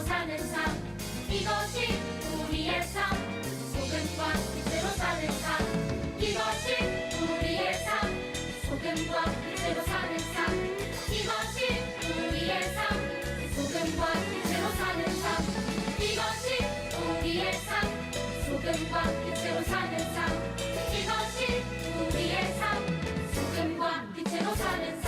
사는 삶 이것이 우리의 삶 소금과 빛으로 사는 삶 이것이 우리의 삶 소금과 빛으로 사는 삶 이것이 우리의 삶 소금과 빛으로 사는 삶 이것이 우리의 삶 소금과 빛으로 사는 삶 이것이 우리의 삶 소금과 빛으로 사는 삶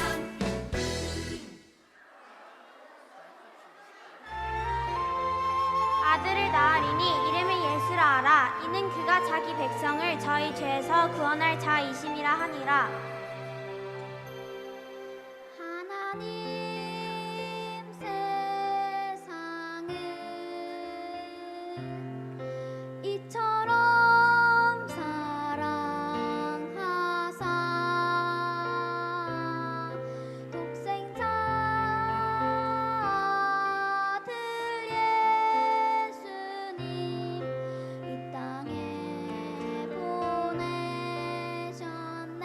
아들을 낳으리니 이름을 예수라 하라. 이는 그가 자기 백성을 저희 죄에서 구원할 자이심이라 하니라. 하나님 세상을 이처럼 사랑하사 독생자 아들 예수님 이 땅에 보내셨네.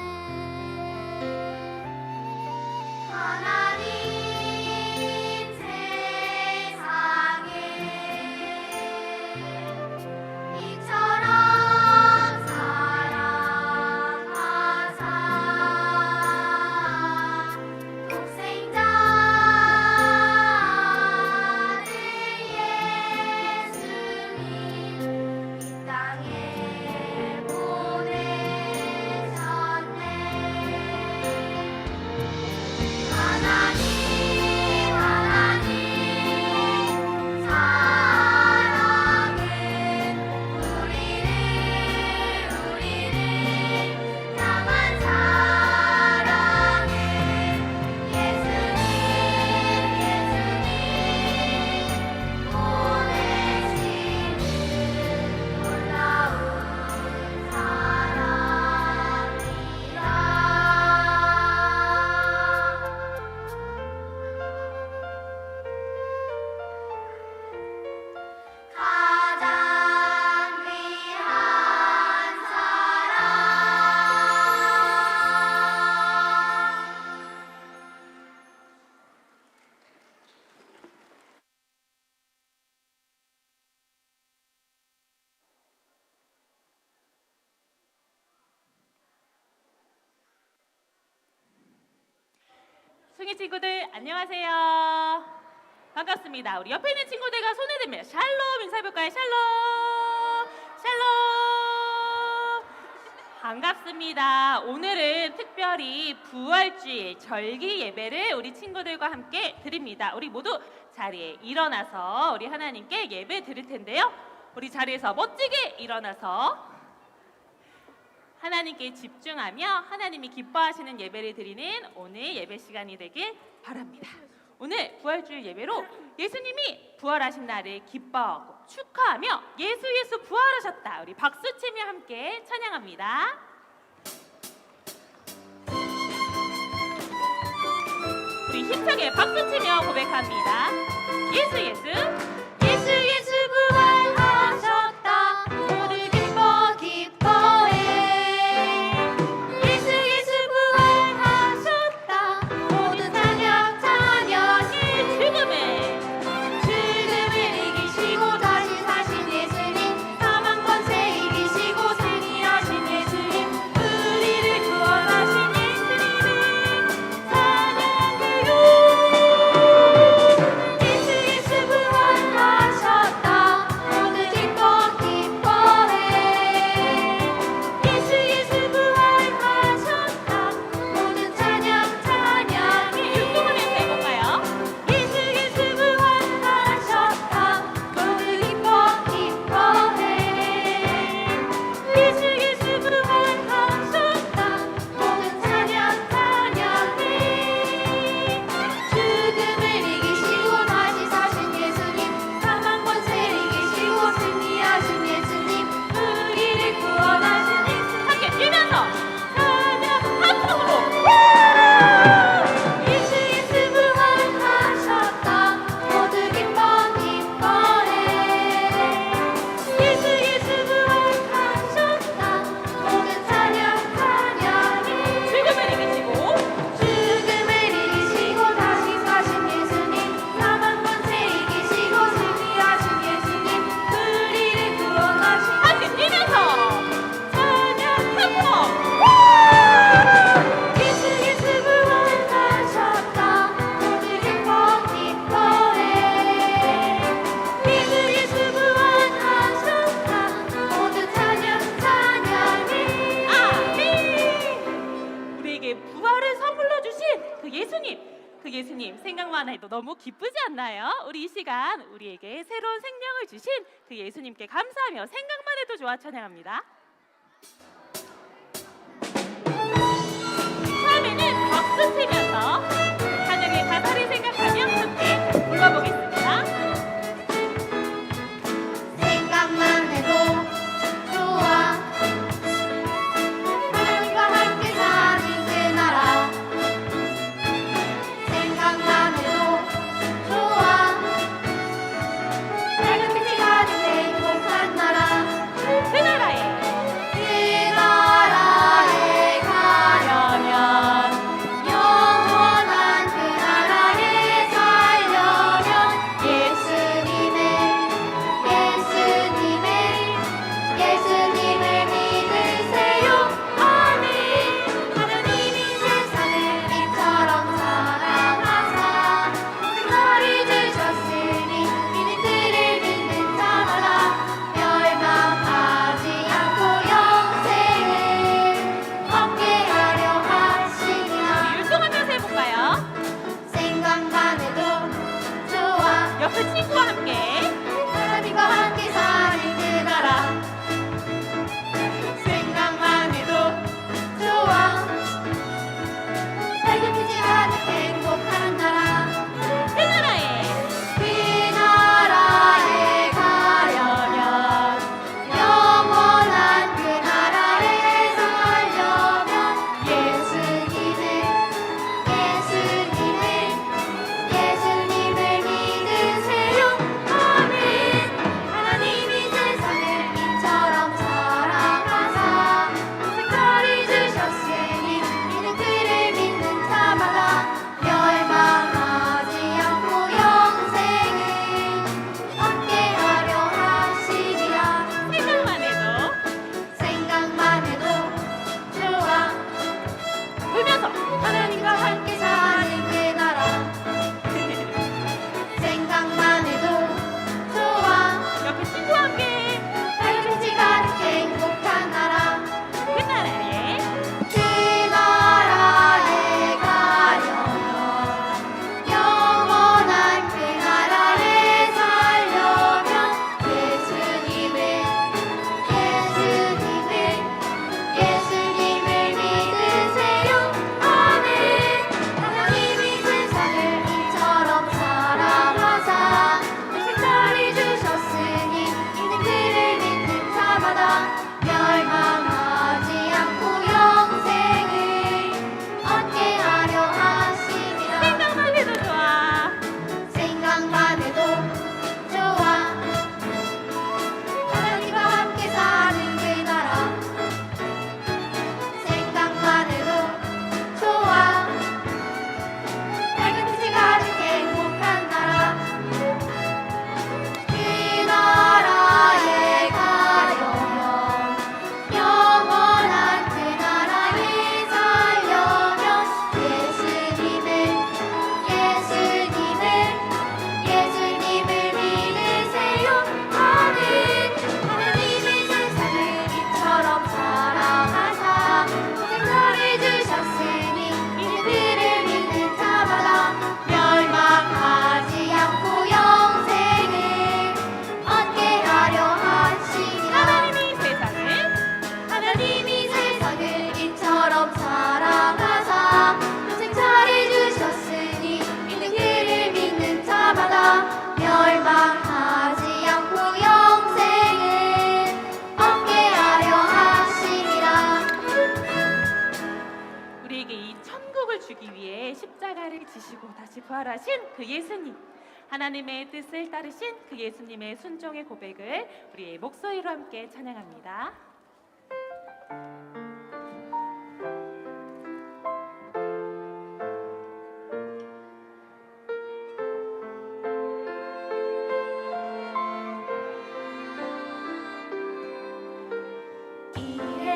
하나님 세상을 이처럼 사랑하사 독생자 아들 예수님 이 땅에 보내셨네. 하나님 사랑은 우리를 향한 사랑은 예수님 보내시는 놀라운 사랑이라. 가장 귀한 사랑 승희 친구들 안녕하세요. 반갑습니다. 우리 옆에 있는 친구들과 손을 들며 샬롬 인사해볼까요? 샬롬 샬롬. 반갑습니다. 오늘은 특별히 부활주일 절기 예배를 우리 친구들과 함께 드립니다. 우리 모두 자리에 일어나서 우리 하나님께 예배 드릴 텐데요. 우리 자리에서 멋지게 일어나서 하나님께 집중하며 하나님이 기뻐하시는 예배를 드리는 오늘 예배 시간이 되길 바랍니다. 오늘 부활주일 예배로 예수님이 부활하신 날을 기뻐하고 축하하며 예수 부활하셨다. 우리 박수치며 함께 찬양합니다. 우리 힘차게 박수치며 고백합니다. 예수 부활하셨다. 모두 기뻐해. 예수 부활하셨다. 모두 찬양해. 죽음을 이기시고 다시 사신 예수님 사망 권세 이기시고 승리하신 예수님 우리를 구원하신 예수님을 찬양해요. 예수 부활 그 예수님 생각만 해도 너무 기쁘지 않나요? 우리 이 시간 우리에게 새로운 생명을 주신 그 예수님께 감사하며 생각만 해도 좋아 찬양합니다. 처음에는 박수 치면서 찬양의 가사를 생각하며 함께 불러보겠습니다. 생각만 해도 좋아 하나님과 함께 사는 그 나라 생각만 해도 좋아 밝은 빛이 가득 행복한 나라 그 나라에 그 나라에 가려면 영원한 그 나라에 살려면 예수님을 믿으세요. 아멘. 하나님이 세상을 이처럼 사랑하사 생명을 주셨으니 이는 그를 믿는 자마다 멸망하지 않고 영생을 얻게 하려 하시니라. 율동하면서 해볼까요? 생각만 해도 좋아 옆에 친구와 함께 하나님과 함께 사는 그 나라 생각만 해도 좋아 밝은 빛이 가득 행복한 나라 그 나라에 그 나라에 가려면 영원한 그 나라에 살려면 예수님을 믿으세요. 아멘. 하나님이 세상을 이처럼 사랑하사 생명을 주셨으니 이는 그를 믿는 자마다 멸망하지 않고 영생을 얻게 하려 하시리라. 생각만 해도 좋아 울면서 하나님과 함께 사는 그 나라 생각만 해도 좋아 옆에 친구와 함께 밝은 빛이 가득 행복한 나라 그 나라에 그 나라에 가려면 영원한 그 나라에 살려면 예수님을 믿으세요. 아멘. 하나님이 세상을 이처럼 사랑하사 생명을 주셨으니 이는 그를 믿는 자마다 멸망하지 않고 영생을 얻게 하려 하시니라. 생각만 해도 좋아. 생각만 해도 좋아 하나님과 함께 사는 그 나라 생각만 해도 좋아 밝은 빛이 가득 행복한 나라 그 나라에 가려면 영원한 그 나라에 살려면 예수님을 믿으세요. 아멘. 하나님이 세상을 이처럼 사랑하사 생명을 주셨으니 이는 그를 믿는 자마다 멸망하지 않고 영생을 얻게 하려 하시니라. 하나님이 세상을 이처럼 사랑하사 생사를 주셨으니 이는 그를 믿는 자마다 멸망하지 않고 영생을 얻게 하려 하시니라. 우리에게 이 천국을 주기 위해 십자가를 지시고 다시 부활하신 그 예수님, 하나님의 뜻을 따르신 그 예수님의 순종의 고백을 우리의 목소리로 함께 찬양합니다.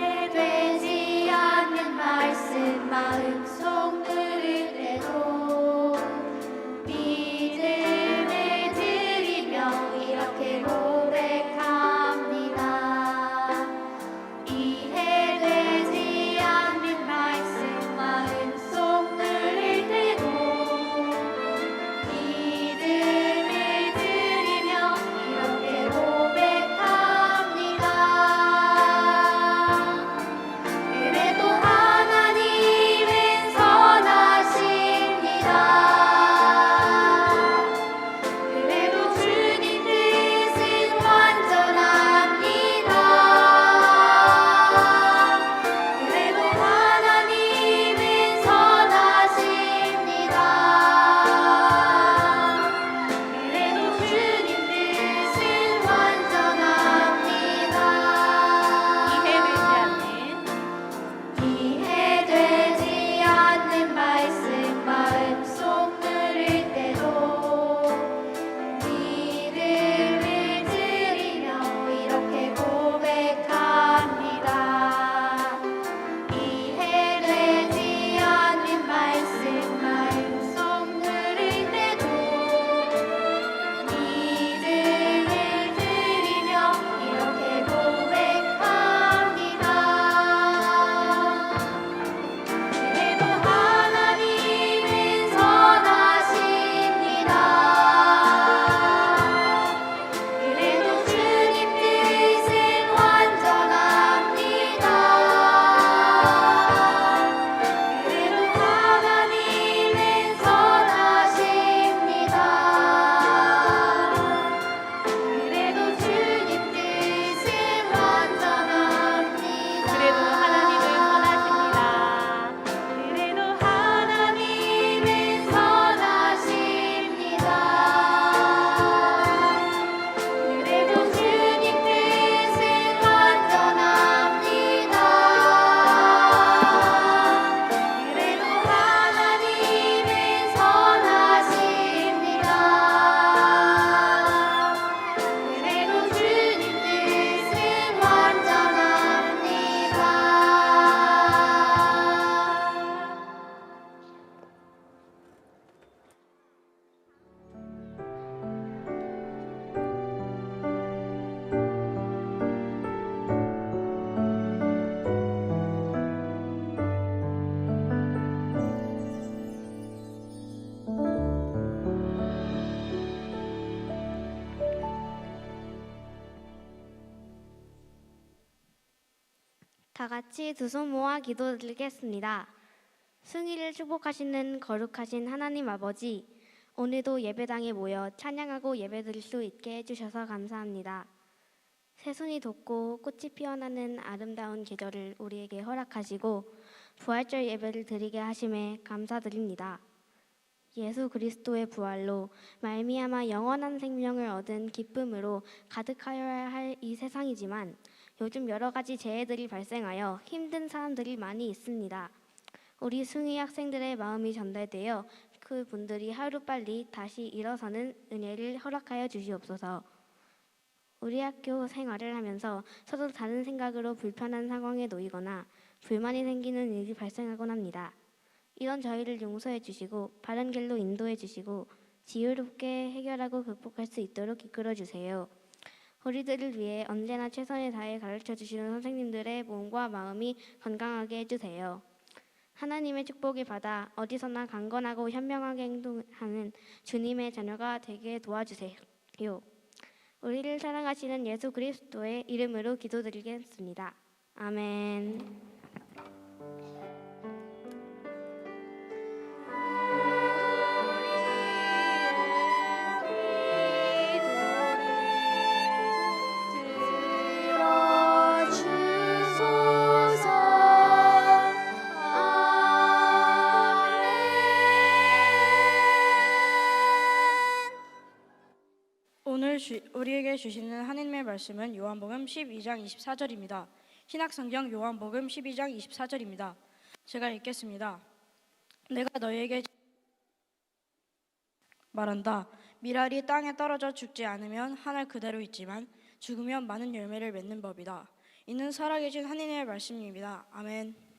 이해되지 않는 말씀 마음속 누를 때도 믿음을 드리며 이렇게 고백합니다. 이해되지 않는 말씀 마음속 누를 때도 다 같이 두 손 모아 기도드리겠습니다. 승희를 축복하시는 거룩하신 하나님 아버지, 오늘도 예배당에 모여 찬양하고 예배드릴 수 있게 해주셔서 감사합니다. 새순이 돋고 꽃이 피어나는 아름다운 계절을 우리에게 허락하시고 부활절 예배를 드리게 하심에 감사드립니다. 예수 그리스도의 부활로 말미암아 영원한 생명을 얻은 기쁨으로 가득하여야 할 이 세상이지만 요즘 여러 가지 재해들이 발생하여 힘든 사람들이 많이 있습니다. 우리 승희 학생들의 마음이 전달되어 그 분들이 하루빨리 다시 일어서는 은혜를 허락하여 주시옵소서. 우리 학교 생활을 하면서 서로 다른 생각으로 불편한 상황에 놓이거나 불만이 생기는 일이 발생하곤 합니다. 이런 저희를 용서해 주시고 바른 길로 인도해 주시고 지혜롭게 해결하고 극복할 수 있도록 이끌어 주세요. 우리들을 위해 언제나 최선을 다해 가르쳐 주시는 선생님들의 몸과 마음이 건강하게 해주세요. 하나님의 축복을 받아 어디서나 강건하고 현명하게 행동하는 주님의 자녀가 되게 도와주세요. 우리를 사랑하시는 예수 그리스도의 이름으로 기도드리겠습니다. 아멘. 오늘 우리에게 주시는 하나님의 말씀은 요한복음 12장 24절입니다. 신약성경 요한복음 12장 24절입니다. 제가 읽겠습니다. 내가 너희에게 말한다. 밀알이 땅에 떨어져 죽지 않으면 하늘 그대로 있지만 죽으면 많은 열매를 맺는 법이다. 이는 살아계신 하나님의 말씀입니다. 아멘.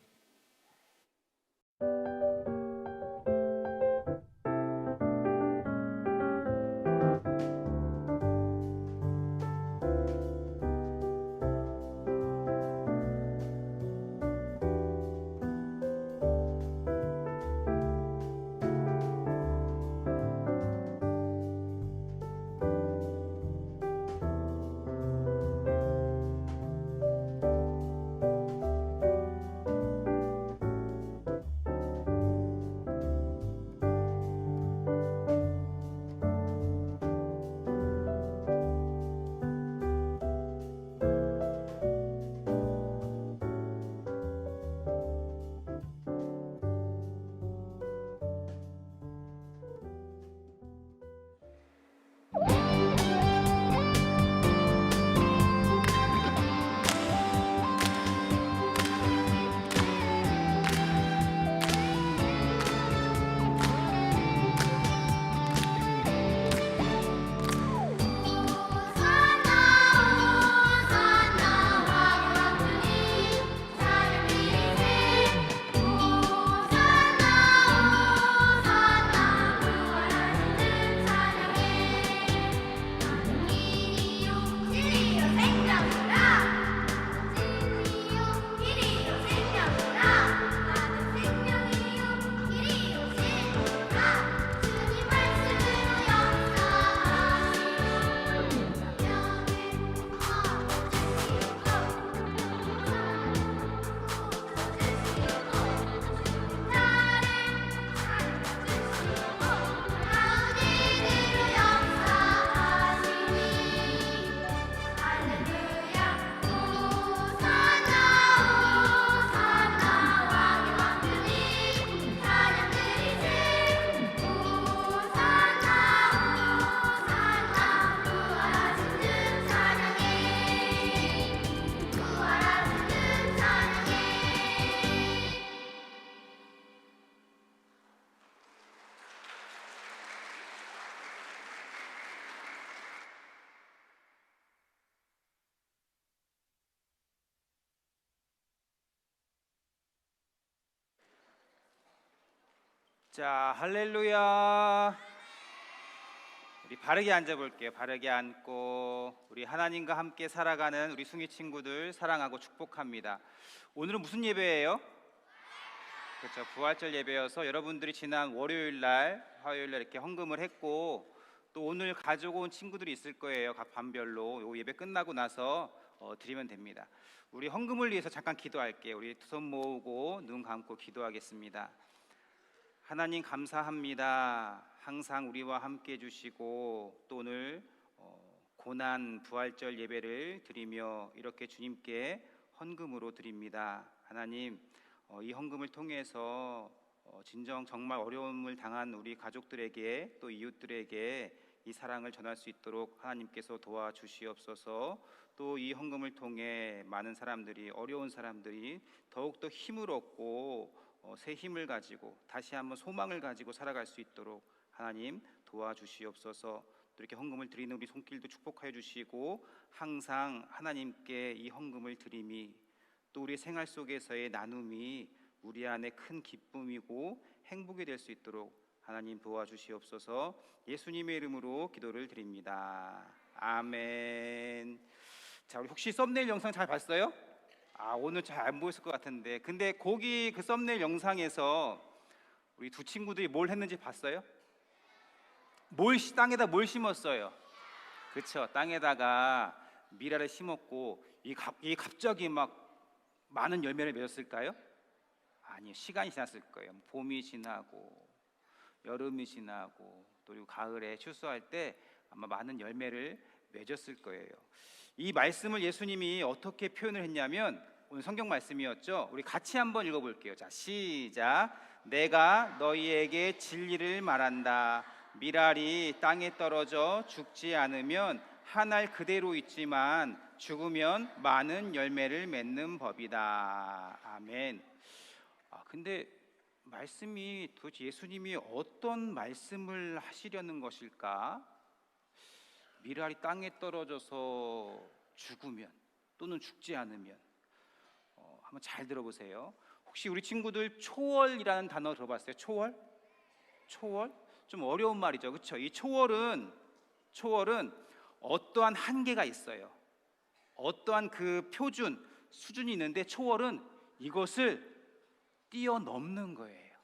자, 할렐루야. 우리 바르게 앉아볼게요. 바르게 앉고 우리 하나님과 함께 살아가는 우리 숭이 친구들 사랑하고 축복합니다. 오늘은 무슨 예배예요? 그렇죠, 부활절 예배여서 여러분들이 지난 월요일날, 화요일날 이렇게 헌금을 했고 또 오늘 가지고 온 친구들이 있을 거예요. 각 반별로 요 예배 끝나고 나서 드리면 됩니다. 우리 헌금을 위해서 잠깐 기도할게요. 우리 두 손 모으고 눈 감고 기도하겠습니다. 하나님 감사합니다. 항상 우리와 함께 해주시고 또 오늘 고난 부활절 예배를 드리며 이렇게 주님께 헌금으로 드립니다. 하나님, 이 헌금을 통해서 진정 정말 어려움을 당한 우리 가족들에게 또 이웃들에게 이 사랑을 전할 수 있도록 하나님께서 도와주시옵소서. 또 이 헌금을 통해 많은 사람들이, 어려운 사람들이 더욱더 힘을 얻고 새 힘을 가지고 다시 한번 소망을 가지고 살아갈 수 있도록 하나님 도와주시옵소서. 또 이렇게 헌금을 드리는 우리 손길도 축복하여 주시고 항상 하나님께 이 헌금을 드림이 또 우리 생활 속에서의 나눔이 우리 안에 큰 기쁨이고 행복이 될 수 있도록 하나님 도와주시옵소서. 예수님의 이름으로 기도를 드립니다. 아멘. 자, 우리 혹시 썸네일 영상 잘 봤어요? 오늘 잘 안 보였을 것 같은데, 근데 거기 그 썸네일 영상에서 우리 두 친구들이 뭘 했는지 봤어요? 땅에다 뭘 심었어요? 그렇죠. 땅에다가 미라를 심었고 이 갑자기 막 많은 열매를 맺었을까요? 아니요. 시간이 지났을 거예요. 봄이 지나고 여름이 지나고 또 그리고 가을에 추수할 때 아마 많은 열매를 맺었을 거예요. 이 말씀을 예수님이 어떻게 표현을 했냐면 오늘 성경 말씀이었죠. 우리 같이 한번 읽어볼게요. 자, 시작. 내가 너희에게 진리를 말한다. 미랄이 땅에 떨어져 죽지 않으면 한 알 그대로 있지만 죽으면 많은 열매를 맺는 법이다. 아멘. 근데 말씀이 도대체 예수님이 어떤 말씀을 하시려는 것일까? 미랄이 땅에 떨어져서 죽으면 또는 죽지 않으면 한번 잘 들어보세요. 혹시 우리 친구들 초월이라는 단어 들어봤어요? 초월? 초월? 좀 어려운 말이죠. 그렇죠? 이 초월은 어떠한 한계가 있어요. 어떠한 그 표준, 수준이 있는데 초월은 이것을 뛰어넘는 거예요.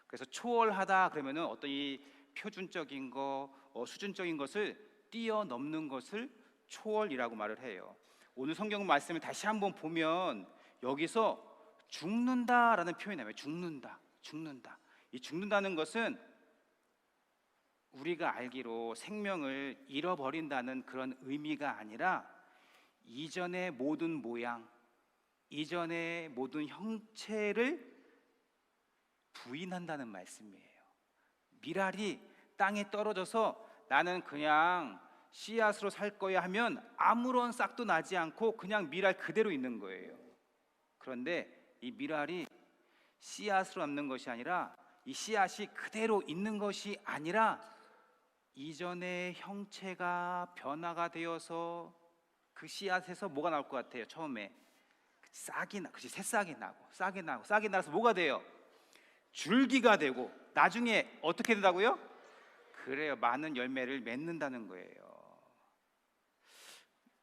그래서 초월하다 그러면은 어떤 이 표준적인 거, 수준적인 것을 뛰어넘는 것을 초월이라고 말을 해요. 오늘 성경 말씀을 다시 한번 보면 여기서 죽는다라는 표현이 나와요. 죽는다. 이 죽는다는 것은 우리가 알기로 생명을 잃어버린다는 그런 의미가 아니라 이전의 모든 모양, 이전의 모든 형체를 부인한다는 말씀이에요. 미랄이 땅에 떨어져서 나는 그냥 씨앗으로 살 거야 하면 아무런 싹도 나지 않고 그냥 미랄 그대로 있는 거예요. 그런데 이 미랄이 씨앗으로 남는 것이 아니라 이 씨앗이 그대로 있는 것이 아니라 이전의 형체가 변화가 되어서 그 씨앗에서 뭐가 나올 것 같아요? 처음에 새싹이 나고 싹이 나서 뭐가 돼요? 줄기가 되고 나중에 어떻게 된다고요? 그래요. 많은 열매를 맺는다는 거예요.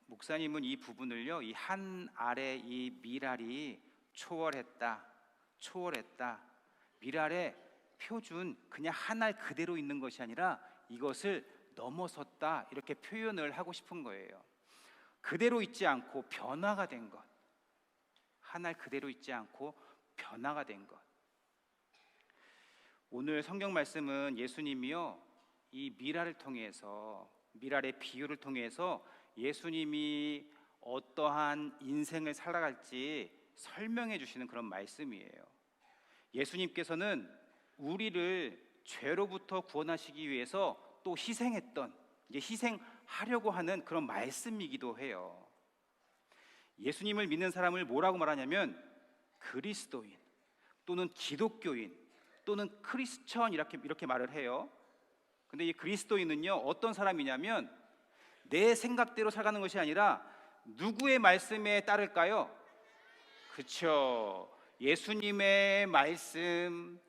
목사님은 이 부분을요, 이 한 알의 이 미랄이 초월했다. 미랄의 표준 그냥 한 알 그대로 있는 것이 아니라 이것을 넘어섰다 이렇게 표현을 하고 싶은 거예요. 그대로 있지 않고 변화가 된 것. 한 알 그대로 있지 않고 변화가 된 것. 오늘 성경 말씀은 예수님이요, 이 미랄을 통해서, 미랄의 비유를 통해서 예수님이 어떠한 인생을 살아갈지 설명해 주시는 그런 말씀이에요. 예수님께서는 우리를 죄로부터 구원하시기 위해서 또 희생했던, 이제 희생하려고 하는 그런 말씀이기도 해요. 예수님을 믿는 사람을 뭐라고 말하냐면 그리스도인 또는 기독교인 또는 크리스천 이렇게 말을 해요. 근데 이 그리스도인은요, 어떤 사람이냐면 내 생각대로 살아가는 것이 아니라 누구의 말씀에 따를까요? 그렇죠. 예수님의 말씀,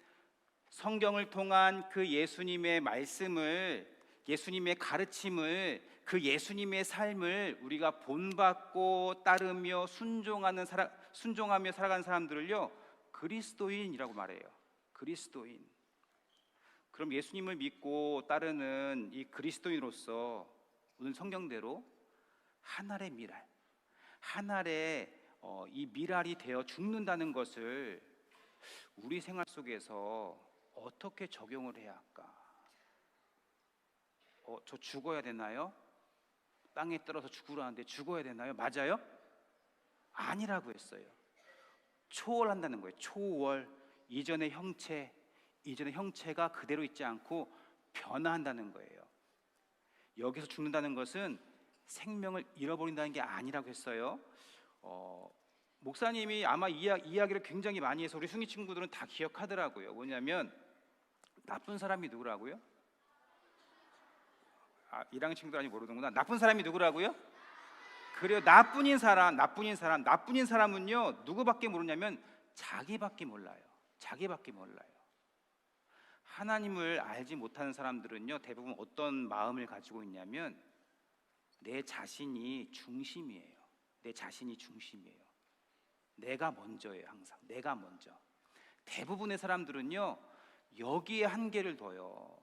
성경을 통한 그 예수님의 말씀을, 예수님의 가르침을, 그 예수님의 삶을 우리가 본받고 따르며 순종하며 살아가는 사람들을요, 그리스도인이라고 말해요. 그리스도인. 그럼 예수님을 믿고 따르는 이 그리스도인으로서 오늘 성경대로 한 알의 밀알, 한 알의 이 밀알이 되어 죽는다는 것을 우리 생활 속에서 어떻게 적용을 해야 할까? 저 죽어야 되나요? 땅에 떨어져 죽으라는데 죽어야 되나요? 맞아요? 아니라고 했어요. 초월한다는 거예요. 초월. 이전의 형체가 그대로 있지 않고 변화한다는 거예요. 여기서 죽는다는 것은 생명을 잃어버린다는 게 아니라고 했어요. 목사님이 아마 이야기를 굉장히 많이 해서 우리 승희 친구들은 다 기억하더라고요. 뭐냐면 나쁜 사람이 누구라고요? 1학년 친구들 아직 모르는구나. 나쁜 사람이 누구라고요? 그래요. 나뿐인 사람은요 누구밖에 모르냐면 자기밖에 몰라요. 자기밖에 몰라요. 하나님을 알지 못하는 사람들은요 대부분 어떤 마음을 가지고 있냐면 내 자신이 중심이에요. 내 자신이 중심이에요. 내가 먼저예요. 항상 내가 먼저. 대부분의 사람들은요 여기에 한계를 둬요.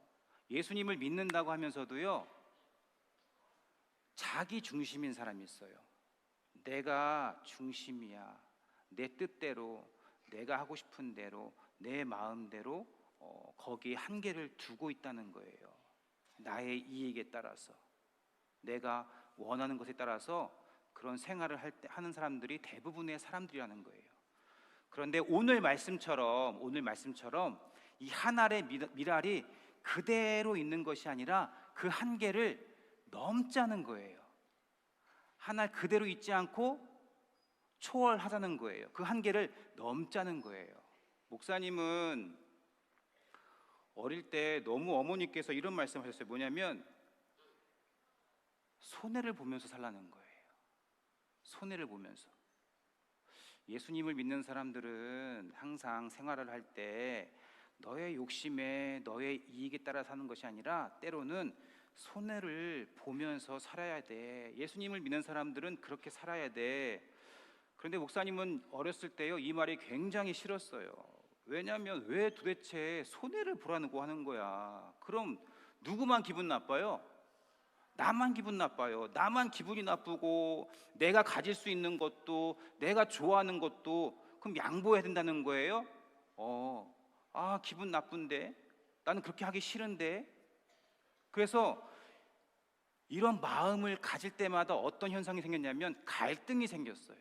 예수님을 믿는다고 하면서도요 자기 중심인 사람이 있어요. 내가 중심이야. 내 뜻대로, 내가 하고 싶은 대로, 내 마음대로 거기에 한계를 두고 있다는 거예요. 나의 이익에 따라서, 내가 원하는 것에 따라서 그런 생활을 하는 사람들이 대부분의 사람들이라는 거예요. 그런데 오늘 말씀처럼 이 한 알의 밀알이 그대로 있는 것이 아니라 그 한계를 넘자는 거예요. 한 알 그대로 있지 않고 초월하자는 거예요. 그 한계를 넘자는 거예요. 목사님은 어릴 때 너무 어머니께서 이런 말씀하셨어요. 뭐냐면 손해를 보면서 살라는 거예요. 손해를 보면서. 예수님을 믿는 사람들은 항상 생활을 할 때 너의 욕심에 너의 이익에 따라 사는 것이 아니라 때로는 손해를 보면서 살아야 돼. 예수님을 믿는 사람들은 그렇게 살아야 돼. 그런데 목사님은 어렸을 때요 이 말이 굉장히 싫었어요. 왜냐하면 왜 도대체 손해를 보라고 하는 거야. 그럼 누구만 기분 나빠요? 나만 기분 나빠요. 나만 기분이 나쁘고 내가 가질 수 있는 것도 내가 좋아하는 것도 그럼 양보해야 된다는 거예요? 기분 나쁜데 나는 그렇게 하기 싫은데. 그래서 이런 마음을 가질 때마다 어떤 현상이 생겼냐면 갈등이 생겼어요.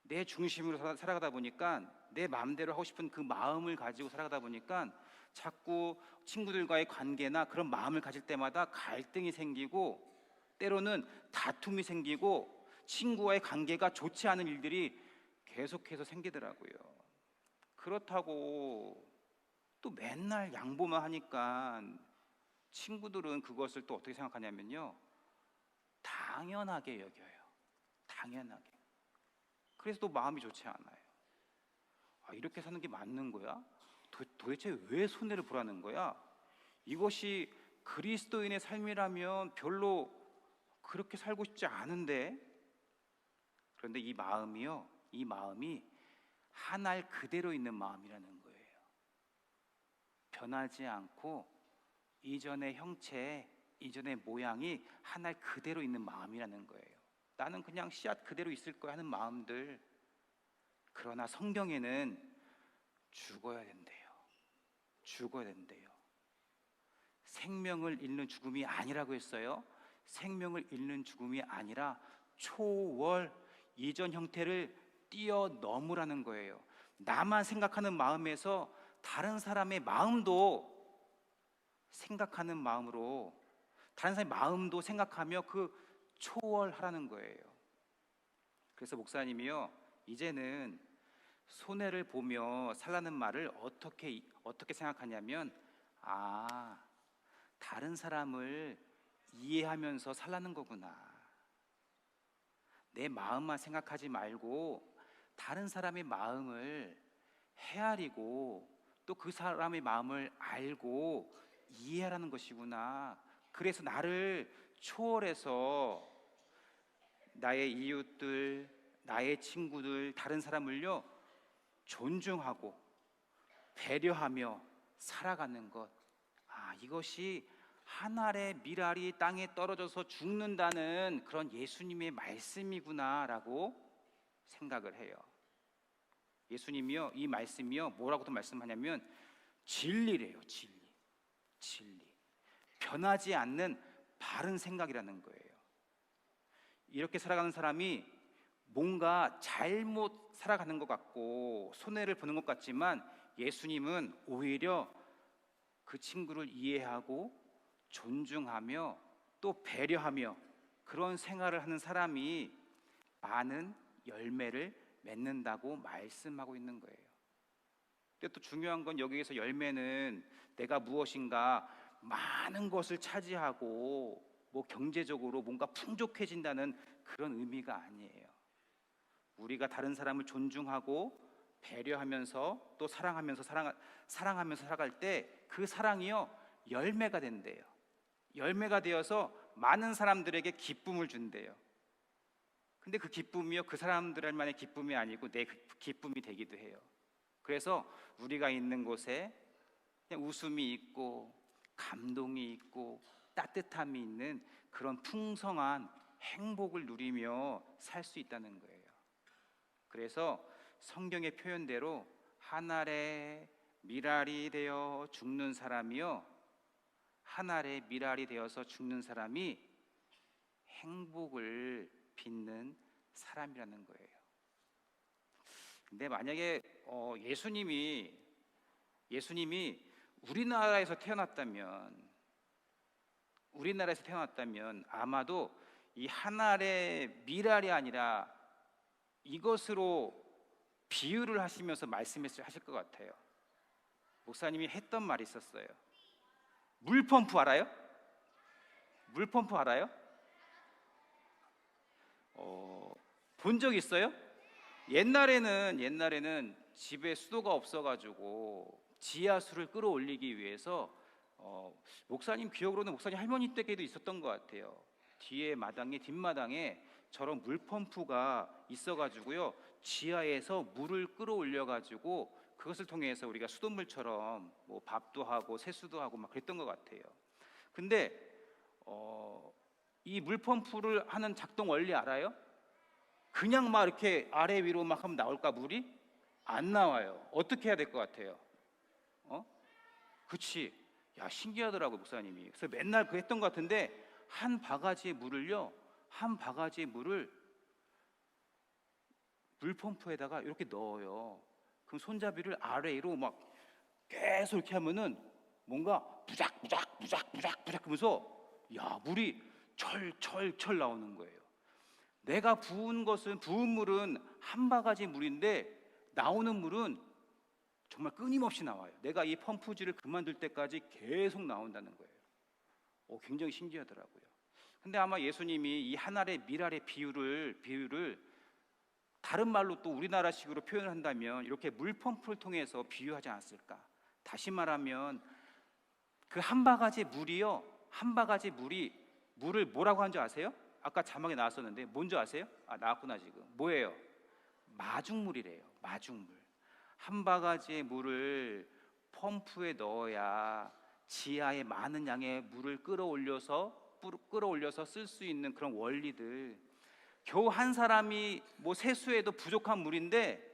내 중심으로 살아가다 보니까 내 마음대로 하고 싶은 그 마음을 가지고 살아가다 보니까 자꾸 친구들과의 관계나 그런 마음을 가질 때마다 갈등이 생기고 때로는 다툼이 생기고 친구와의 관계가 좋지 않은 일들이 계속해서 생기더라고요. 그렇다고 또 맨날 양보만 하니까 친구들은 그것을 또 어떻게 생각하냐면요 당연하게 여겨요. 당연하게. 그래서 또 마음이 좋지 않아요. 이렇게 사는 게 맞는 거야? 도대체 왜 손해를 보라는 거야? 이것이 그리스도인의 삶이라면 별로 그렇게 살고 싶지 않은데. 그런데 이 마음이 한 알 그대로 있는 마음이라는 거예요. 변하지 않고 이전의 형체, 이전의 모양이 한 알 그대로 있는 마음이라는 거예요. 나는 그냥 씨앗 그대로 있을 거야 하는 마음들. 그러나 성경에는 죽어야 된대요. 죽어야 된대요. 생명을 잃는 죽음이 아니라고 했어요. 생명을 잃는 죽음이 아니라 초월, 이전 형태를 뛰어넘으라는 거예요. 나만 생각하는 마음에서 다른 사람의 마음도 생각하는 마음으로, 다른 사람의 마음도 생각하며 그 초월하라는 거예요. 그래서 목사님이요 이제는 손해를 보며 살라는 말을 어떻게 생각하냐면 다른 사람을 이해하면서 살라는 거구나. 내 마음만 생각하지 말고 다른 사람의 마음을 헤아리고 또 그 사람의 마음을 알고 이해하라는 것이구나. 그래서 나를 초월해서 나의 이웃들, 나의 친구들, 다른 사람을요 존중하고 배려하며 살아가는 것. 이것이 한 알의 밀알이 땅에 떨어져서 죽는다는 그런 예수님의 말씀이구나라고 생각을 해요. 예수님이요, 이 말씀이요, 뭐라고도 말씀하냐면 진리래요. 진리. 변하지 않는 바른 생각이라는 거예요. 이렇게 살아가는 사람이 뭔가 잘못 살아가는 것 같고 손해를 보는 것 같지만, 예수님은 오히려 그 친구를 이해하고 존중하며 또 배려하며 그런 생활을 하는 사람이 많은 열매를 맺는다고 말씀하고 있는 거예요. 근데 또 중요한 건, 여기에서 열매는 내가 무엇인가 많은 것을 차지하고 뭐 경제적으로 뭔가 풍족해진다는 그런 의미가 아니에요. 우리가 다른 사람을 존중하고 배려하면서 또 사랑하면서 살아갈 때 그 사랑이요, 열매가 된대요. 열매가 되어서 많은 사람들에게 기쁨을 준대요. 근데 그 기쁨이요, 그 사람들만의 기쁨이 아니고 내 기쁨이 되기도 해요. 그래서 우리가 있는 곳에 그냥 웃음이 있고 감동이 있고 따뜻함이 있는 그런 풍성한 행복을 누리며 살 수 있다는 거예요. 그래서 성경의 표현대로 한 알의 밀알이 되어 죽는 사람이요, 한 알의 밀알이 되어서 죽는 사람이 행복을 빚는 사람이라는 거예요. 근데 만약에 예수님이 우리나라에서 태어났다면 아마도 이 한 알의 밀알이 아니라 이것으로 비유를 하시면서 말씀하실 것 같아요. 목사님이 했던 말이 있었어요. 물펌프 알아요? 물펌프 알아요? 본 적 있어요? 옛날에는 집에 수도가 없어가지고 지하수를 끌어올리기 위해서 목사님 기억으로는 목사님 할머니 때에도 있었던 것 같아요. 뒷마당에 저런 물펌프가 있어가지고요, 지하에서 물을 끌어올려가지고 그것을 통해서 우리가 수돗물처럼 뭐 밥도 하고 세수도 하고 막 그랬던 것 같아요. 근데 이 물펌프를 하는 작동 원리 알아요? 그냥 막 이렇게 아래 위로 막 하면 나올까? 물이 안 나와요. 어떻게 해야 될 것 같아요? 그치? 야, 신기하더라고 목사님이. 그래서 맨날 그 했던 것 같은데, 한 바가지의 물을 물펌프에다가 이렇게 넣어요. 그럼 손잡이를 아래로 막 계속 이렇게 하면은 뭔가 부작부작 하면서 야, 물이 철철철 나오는 거예요. 내가 부은 물은 한 바가지 물인데 나오는 물은 정말 끊임없이 나와요. 내가 이 펌프질을 그만둘 때까지 계속 나온다는 거예요. 굉장히 신기하더라고요. 근데 아마 예수님이 이 한 알의 밀알의 비유를 다른 말로 또 우리나라식으로 표현을 한다면 이렇게 물펌프를 통해서 비유하지 않았을까? 다시 말하면 그 한 바가지 물이 물을 뭐라고 하는 줄 아세요? 아까 자막에 나왔었는데 뭔지 아세요? 나왔구나 지금. 뭐예요? 마중물이래요. 마중물. 한 바가지의 물을 펌프에 넣어야 지하에 많은 양의 물을 끌어올려서 쓸 수 있는 그런 원리들. 겨우 한 사람이 뭐 세수해도 부족한 물인데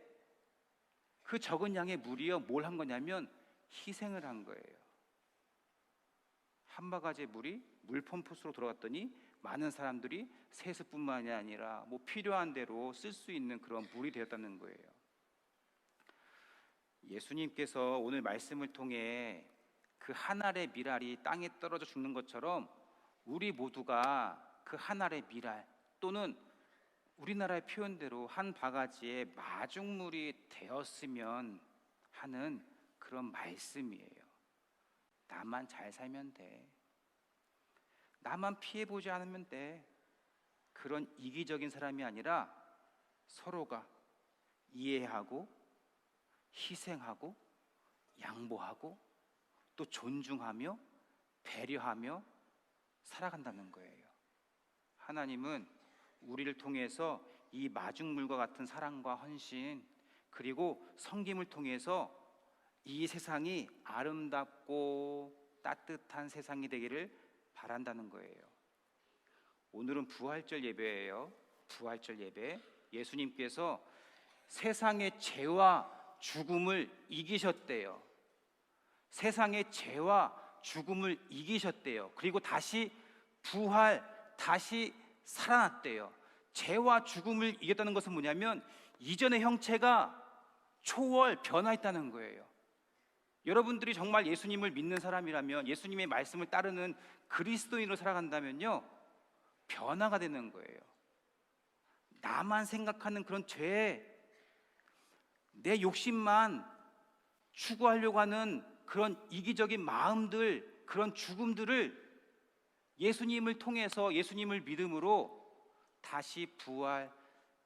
그 적은 양의 물이요, 뭘 한 거냐면 희생을 한 거예요. 한 바가지의 물이 물펌프로 들어갔더니 많은 사람들이 세수뿐만이 아니라 뭐 필요한 대로 쓸 수 있는 그런 물이 되었다는 거예요. 예수님께서 오늘 말씀을 통해 그 한 알의 밀알이 땅에 떨어져 죽는 것처럼 우리 모두가 그 한 알의 밀알, 또는 우리나라의 표현대로 한 바가지의 마중물이 되었으면 하는 그런 말씀이에요. 나만 잘 살면 돼. 나만 피해보지 않으면 돼. 그런 이기적인 사람이 아니라 서로가 이해하고 희생하고 양보하고 또 존중하며 배려하며 살아간다는 거예요. 하나님은 우리를 통해서 이 마중물과 같은 사랑과 헌신, 그리고 섬김을 통해서 이 세상이 아름답고 따뜻한 세상이 되기를 바란다는 거예요. 오늘은 부활절 예배예요. 부활절 예배. 예수님께서 세상의 죄와 죽음을 이기셨대요. 세상의 죄와 죽음을 이기셨대요. 그리고 다시 다시 살아났대요. 죄와 죽음을 이겼다는 것은 뭐냐면 이전의 형체가 초월 변화했다는 거예요. 여러분들이 정말 예수님을 믿는 사람이라면, 예수님의 말씀을 따르는 그리스도인으로 살아간다면요, 변화가 되는 거예요. 나만 생각하는 그런 죄, 내 욕심만 추구하려고 하는 그런 이기적인 마음들, 그런 죽음들을 예수님을 통해서, 예수님을 믿음으로 다시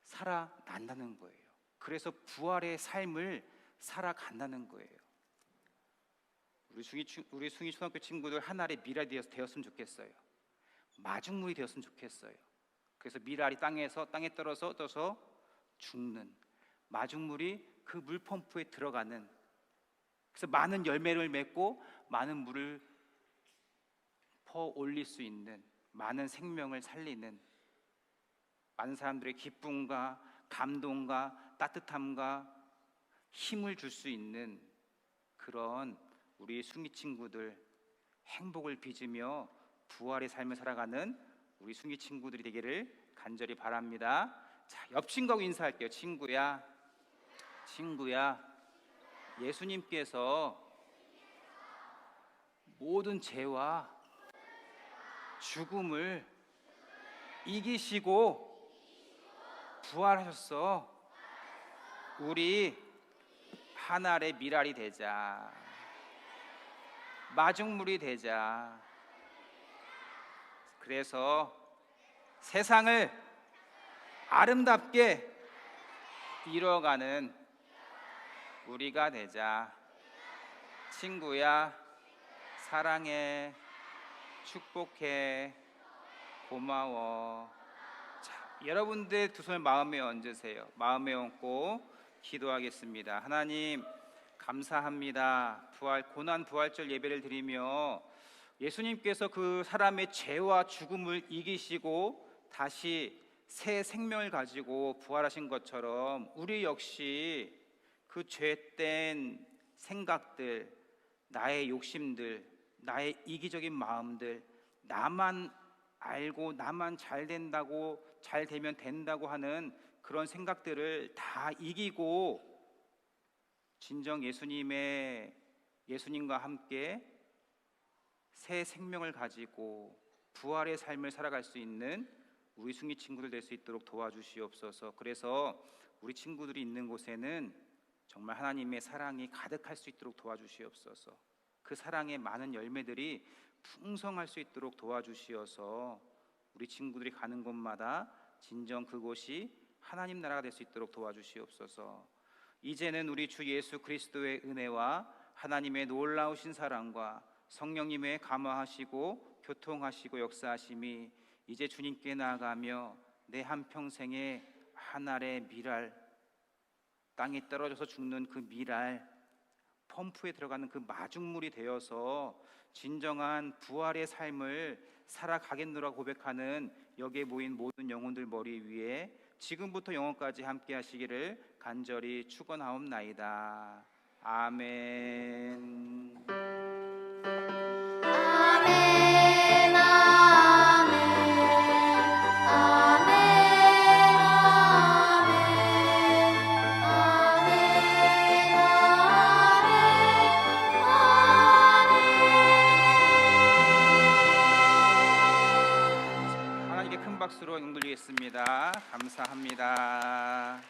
살아난다는 거예요. 그래서 부활의 삶을 살아간다는 거예요. 우리 숭이 초등학교 친구들 하나의 미랄이 되었으면 좋겠어요. 마중물이 되었으면 좋겠어요. 그래서 미랄이 땅에 떨어져서 죽는, 마중물이 그 물펌프에 들어가는, 그래서 많은 열매를 맺고 많은 물을 퍼 올릴 수 있는, 많은 생명을 살리는, 많은 사람들의 기쁨과 감동과 따뜻함과 힘을 줄 수 있는 그런 우리 숭이 친구들, 행복을 빚으며 부활의 삶을 살아가는 우리 숭이 친구들이 되기를 간절히 바랍니다. 자, 옆 친구하고 인사할게요. 친구야, 예수님께서 모든 죄와 죽음을 이기시고 부활하셨어. 우리 하늘의 미랄이 되자, 마중물이 되자. 그래서 세상을 아름답게 이뤄가는 우리가 되자. 친구야, 사랑해, 축복해, 고마워. 자, 여러분들 두 손을 마음에 얹으세요. 마음에 얹고 기도하겠습니다. 하나님, 감사합니다. 고난 부활절 예배를 드리며 예수님께서 그 사람의 죄와 죽음을 이기시고 다시 새 생명을 가지고 부활하신 것처럼 우리 역시 그 죄된 생각들, 나의 욕심들, 나의 이기적인 마음들, 나만 알고 나만 잘 되면 된다고 하는 그런 생각들을 다 이기고 진정 예수님과 함께 새 생명을 가지고 부활의 삶을 살아갈 수 있는 우리 숭이 친구들 될 수 있도록 도와주시옵소서. 그래서 우리 친구들이 있는 곳에는 정말 하나님의 사랑이 가득할 수 있도록 도와주시옵소서. 그 사랑의 많은 열매들이 풍성할 수 있도록 도와주시어서 우리 친구들이 가는 곳마다 진정 그곳이 하나님 나라가 될 수 있도록 도와주시옵소서. 이제는 우리 주 예수 그리스도의 은혜와 하나님의 놀라우신 사랑과 성령님의 감화하시고 교통하시고 역사하심이 이제 주님께 나아가며 내 한평생의 하늘의 미랄, 땅에 떨어져서 죽는 그 미랄, 펌프에 들어가는 그 마중물이 되어서 진정한 부활의 삶을 살아가겠노라 고백하는 여기에 모인 모든 영혼들 머리 위에 지금부터 영원까지 함께 하시기를 간절히 축원하옵나이다. 아멘. 아멘, 아멘, 아멘, 아멘, 하나님께 큰 박수로 영돌리겠습니다. 감사합니다.